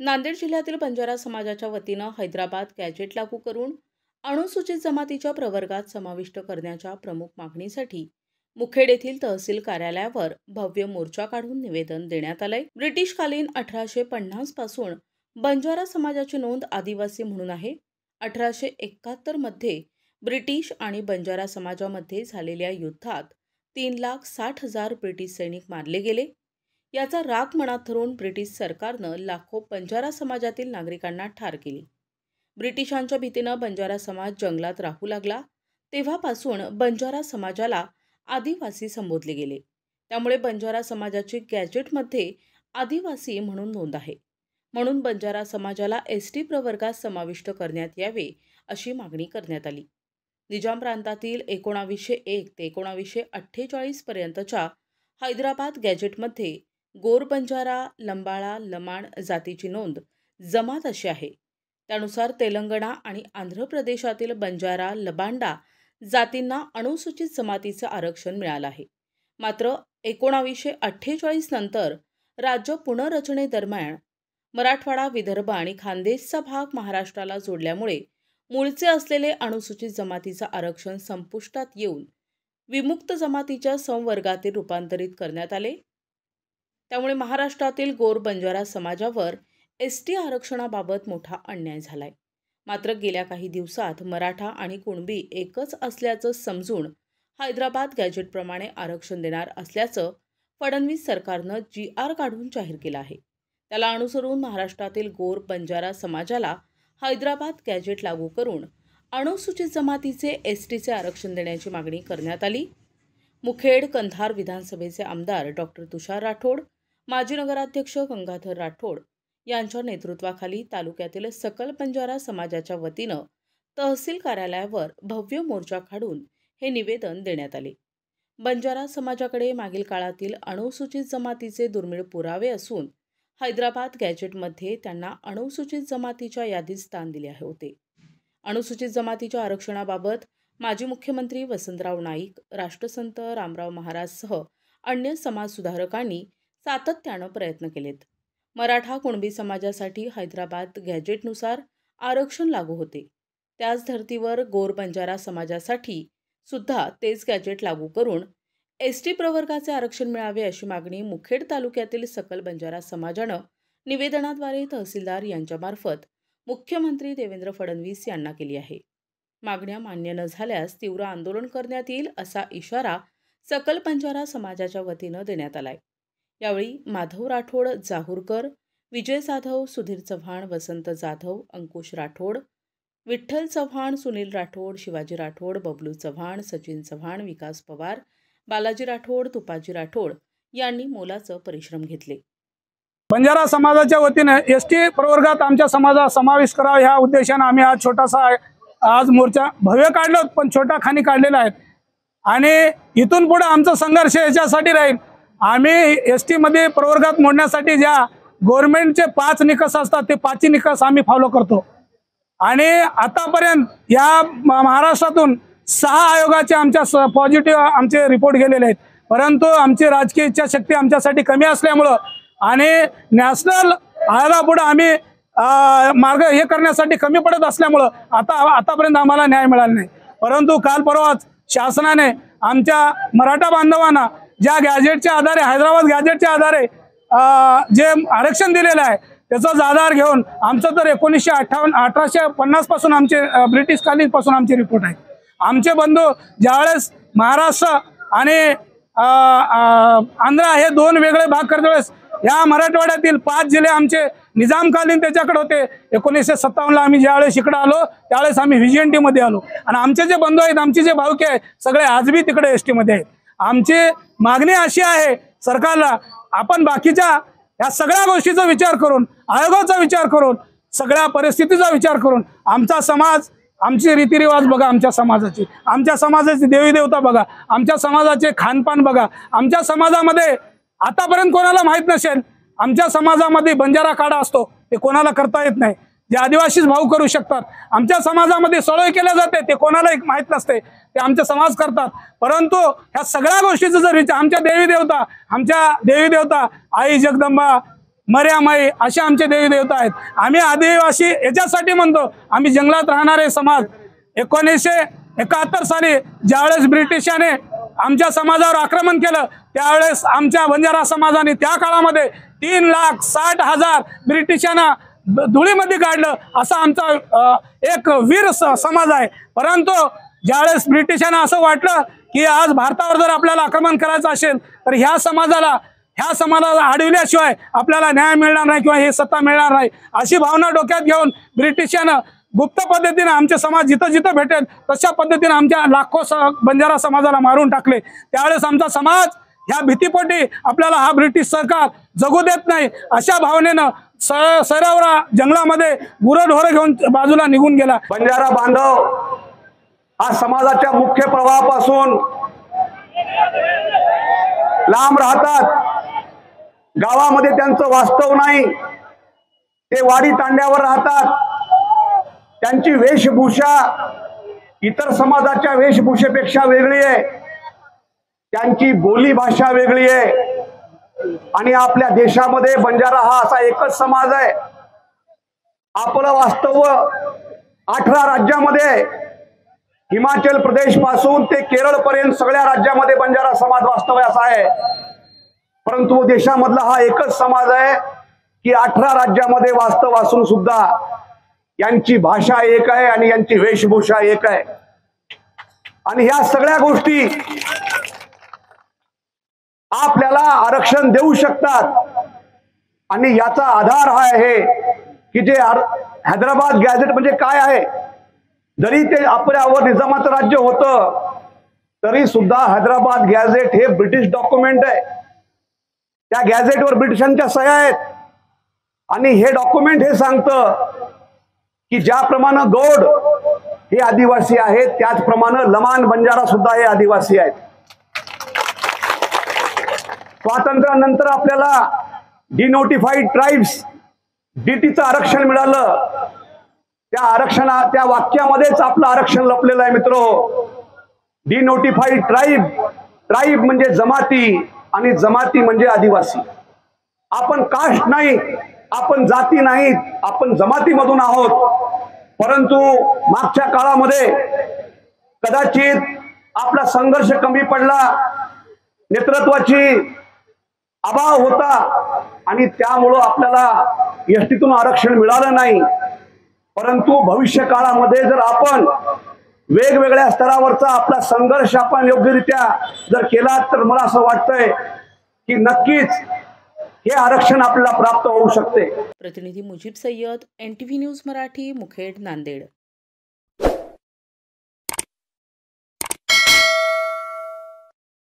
नांदेड जिल्ह्यातील बंजारा समाजाच्या वतीनं हैदराबाद गॅजेट लागू करून अनुसूचित जमातीच्या प्रवर्गात समाविष्ट करण्याच्या प्रमुख मागणीसाठी मुखेड येथील तहसील कार्यालयावर भव्य मोर्चा काढून निवेदन देण्यात आलंय। ब्रिटिशकालीन 1850 पासून बंजारा समाजाची नोंद आदिवासी म्हणून आहे। 1871 मध्ये ब्रिटिश आणि बंजारा समाजामध्ये झालेल्या युद्धात 3,60,000 ब्रिटिश सैनिक मारले गेले। याचा राग मनात धरून ब्रिटिश सरकारनं लाखो बंजारा समाजातील नागरिकांना ठार केले। ब्रिटिशांच्या भीतीनं बंजारा समाज जंगलात राहू लागला। तेव्हापासून बंजारा समाजाला आदिवासी संबोधले गेले। त्यामुळे बंजारा समाजाची गॅजेटमध्ये आदिवासी म्हणून नोंद आहे। म्हणून बंजारा समाजाला एसटी प्रवर्गात समाविष्ट करण्यात यावे अशी मागणी करण्यात आली। निजाम प्रांतातील 1901 ते 1948 पर्यंतच्या हैदराबाद गॅजेटमध्ये गोर बंजारा, लंबाळा, लमाण जातीची नोंद जमात अशी आहे। त्यानुसार तेलंगणा आणि आंध्र प्रदेशातील बंजारा, लबांडा जातींना अनुसूचित जमातीचे आरक्षण मिळालं आहे। मात्र 1948 नंतर राज्य पुनर्रचनेदरम्यान मराठवाडा, विदर्भ आणि खानदेशचा भाग महाराष्ट्राला जोडल्यामुळे मूळचे असलेले अनुसूचित जमातीचे आरक्षण संपुष्टात येऊन विमुक्त जमातीच्या संवर्गातील रूपांतरित करण्यात आले। त्यामुळे महाराष्ट्रातील गोर बंजारा समाजावर एसटी आरक्षणाबाबत मोठा अन्याय झालाय। मात्र गेल्या काही दिवसात मराठा आणि कुणबी एकच असल्याचं समजून हैदराबाद गॅजेटप्रमाणे आरक्षण देणार असल्याचं फडणवीस सरकारनं GR काढून जाहीर केलं आहे। त्याला अनुसरून महाराष्ट्रातील गोर बंजारा समाजाला हैदराबाद गॅजेट लागू करून अनुसूचित जमातीचे एसटीचे आरक्षण देण्याची मागणी करण्यात आली। मुखेड कंधार विधानसभेचे आमदार डॉक्टर तुषार राठोड, माजी नगराध्यक्ष गंगाधर राठोड यांच्या नेतृत्वाखाली तालुक्यातील सकल बंजारा समाजाच्या वतीनं तहसील कार्यालयावर भव्य मोर्चा काढून हे निवेदन देण्यात आले। बंजारा समाजाकडे मागील काळातील अनुसूचित जमातीचे दुर्मिळ पुरावे असून हैदराबाद गॅजेटमध्ये त्यांना अनुसूचित जमातीच्या यादीत स्थान दिले होते। अनुसूचित जमातीच्या आरक्षणाबाबत माजी मुख्यमंत्री वसंतराव नाईक, राष्ट्रसंत रामराव महाराजसह अन्य समाजसुधारकांनी सातत्यानं प्रयत्न केलेत। मराठा कुणबी समाजासाठी हैदराबाद गॅजेटनुसार आरक्षण लागू होते। त्याच धर्तीवर गोर बंजारा समाजासाठी सुद्धा तेच गॅजेट लागू करून एसटी प्रवर्गाचे आरक्षण मिळावे अशी मागणी मुखेड तालुक्यातील सकल बंजारा समाजानं निवेदनाद्वारे तहसीलदार यांच्यामार्फत मुख्यमंत्री देवेंद्र फडणवीस यांना केली आहे। मागण्या मान्य न झाल्यास तीव्र आंदोलन करण्यात येईल असा इशारा सकल बंजारा समाजाच्या वतीनं देण्यात आलाय। यावेळी माधव राठोड, जाहूरकर, विजय जाधव, सुधीर चव्हाण, वसंत जाधव, अंकुश राठोड, विठ्ठल चव्हाण, सुनील राठोड, शिवाजी राठोड, बबलू चव्हाण, सचिन चव्हाण, विकास पवार, बालाजी राठोड, तुपाजी राठोड यांनी मोलाचं परिश्रम घेतले। बंजारा समाजाच्या वतीने एसटी प्रवर्गात आमच्या समाजाला समावेश करावा ह्या उद्देशाने आम्ही आज छोटासा आज मोर्चा भव्य काढलो, पण छोटा खानी काढलेला आहे। आणि इथून पुढे आमचा संघर्ष याच्यासाठी राहील। आम्ही एसटी मध्ये प्रवर्गात मोडण्यासाठी ज्या गव्हर्नमेंटचे 5 निकष असतात ते 5 निकष आम्ही फॉलो करतो। आणि आतापर्यंत या महाराष्ट्रातून 6 आयोगाचे आमच्या पॉझिटिव्ह आमचे रिपोर्ट गेलेले आहेत, परंतु आमची राजकीय इच्छाशक्ती आमच्यासाठी कमी असल्यामुळं आणि नॅशनल आयोगापुढे आम्ही मार्ग हे करण्यासाठी कमी पडत असल्यामुळं आतापर्यंत आम्हाला न्याय मिळाला नाही। परंतु काल परवाच शासनाने आमच्या मराठा बांधवांना ज्या गॅजेटच्या आधारे हैदराबाद गॅजेटच्या आधारे जे आरक्षण दिलेलं आहे त्याचा आधार घेऊन आमचं तर 1850 पासून आमचे ब्रिटिश कालीन पासून आमचे रिपोर्ट आहे। आमचे बंधू ज्यावेळेस महाराष्ट्र आणि आंध्र हे 2 वेगळे भाग करते वेळेस या मराठवाड्यातील 5 जिल्हे आमचे निजामकालीन त्याच्याकडे होते। 1957 ला आम्ही ज्यावेळेस इकडे आलो त्यावेळेस आम्ही VGNT मध्ये आलो आणि आमचे जे बंधू आहेत, आमचे जे भाऊके आहेत सगळे आजबी तिकडे एसटी मध्ये आहेत। आमची मागणी अशी आहे सरकारला, आपण बाकीच्या या सगळ्या गोष्टीचा विचार करून, आयोगाचा विचार करून, सगळ्या परिस्थितीचा विचार करून आमचा समाज, आमचे रीतिरिवाज बघा, आमच्या समाजाची देवी देवता बघा, आमच्या समाजाचे खानपान बघा। आमच्या समाजामध्ये आतापर्यंत कोणाला माहित नसेल, आमच्या समाजामध्ये बंजारा काढा असतो ते कोणाला करता येत नाही, जे आदिवासीच भाऊ करू शकतात। आमच्या समाजामध्ये सळोई केले जाते ते कोणाला माहित नसते, ते आमचे समाज करतात। परंतु ह्या सगळ्या गोष्टीचं जर आमच्या देवी देवता आई जगदंबा, मर्यामाई असे आमचे देवी देवता आहेत। आम्ही आदिवासी याच्यासाठी म्हणतो, आम्ही जंगलात राहणारे समाज 1971 साली ज्यावेळेस ब्रिटिशाने आमच्या समाजावर आक्रमण केलं त्यावेळेस आमच्या बंजारा समाजाने त्या काळामध्ये 3,60,000 ब्रिटिशांना धुळीमध्ये काढलं असा आमचा एक वीर समाज आहे। परंतु ज्यावेळेस ब्रिटिशांना असं वाटलं की आज भारतावर जर आपल्याला आक्रमण करायचं असेल तर ह्या समाजाला अडविल्याशिवाय आपल्याला न्याय मिळणार नाही किंवा हे सत्ता मिळणार नाही अशी भावना डोक्यात घेऊन ब्रिटिशांना गुप्त पद्धतीने आमचे समाज जिथं जिथं भेटेल तशा पद्धतीने आमच्या लाखो बंजारा समाजाला मारून टाकले। त्यावेळेस आमचा समाज ह्या भीतीपोटी आपल्याला हा ब्रिटिश सरकार जगू देत नाही अशा भावनेनं सैरावरा जंगलामध्ये गुरंढोरं घेऊन बाजूला निघून गेला। बंजारा बांधव हा समाजाच्या मुख्य प्रवाहापासून लांब राहतात। गावामध्ये त्यांचं वास्तव नाही, ते वाडी तांड्यावर राहतात। त्यांची वेशभूषा इतर समाजाच्या वेशभूषेपेक्षा वेगळी आहे, त्यांची बोली भाषा वेगळी आहे। आणि आपल्या देशामध्ये बंजारा हा असा एकच समाज आहे। आपलं वास्तव 18 राज्यामध्ये, हिमाचल प्रदेश पासून ते केरळ पर्यंत सगळ्या राज्यामध्ये बंजारा समाज वास्तव असा आहे। परंतु देशामधला हा एकच समाज आहे की 18 राज्यामध्ये वास्तव असून सुद्धा यांची भाषा एक आहे आणि यांची वेशभूषा एक आहे। आणि ह्या सगळ्या गोष्टी आपल्याला आरक्षण देऊ शकतात। आणि याचा आधार हा आहे की जे हैदराबाद गॅझेट म्हणजे काय आहे, जरी ते आपल्यावर निजामाचं राज्य होतं तरी सुद्धा हैदराबाद गॅझेट हे ब्रिटिश डॉक्युमेंट आहे। त्या गॅझेटवर ब्रिटिशांच्या सह्या आहेत आणि हे डॉक्युमेंट हे सांगतं की ज्याप्रमाणे गौड हे आदिवासी आहेत त्याचप्रमाणे लमाण बंजारा सुद्धा हे आदिवासी आहेत। स्वातंत्र्यानंतर आपल्याला डिनोटिफाईड ट्राईब्स डीटीचं आरक्षण मिळालं। त्या वाक्यामध्येच आपलं आरक्षण लपलेलं आहे मित्रो। डिनोटिफाईड ट्राईब म्हणजे जमाती आणि जमाती म्हणजे आदिवासी। आपण कास्ट नाही, आपण जाती नाहीत, आपण जमातीमधून आहोत। परंतु मागच्या काळामध्ये कदाचित आपला संघर्ष कमी पडला, नेतृत्वाची अभाव होता आणि त्यामुळं आपल्याला एसटीतून आरक्षण मिळालं नाही। परंतु भविष्य काळामध्ये जर आपण वेगवेगळ्या स्तरावरचा आपला संघर्ष आपण योग्यरित्या जर केला तर मला असं वाटतंय की नक्कीच हे आरक्षण आपल्याला प्राप्त होऊ शकते। प्रतिनिधी मुजीब सय्यद, NTV न्यूज मराठी, मुखेड, नांदेड।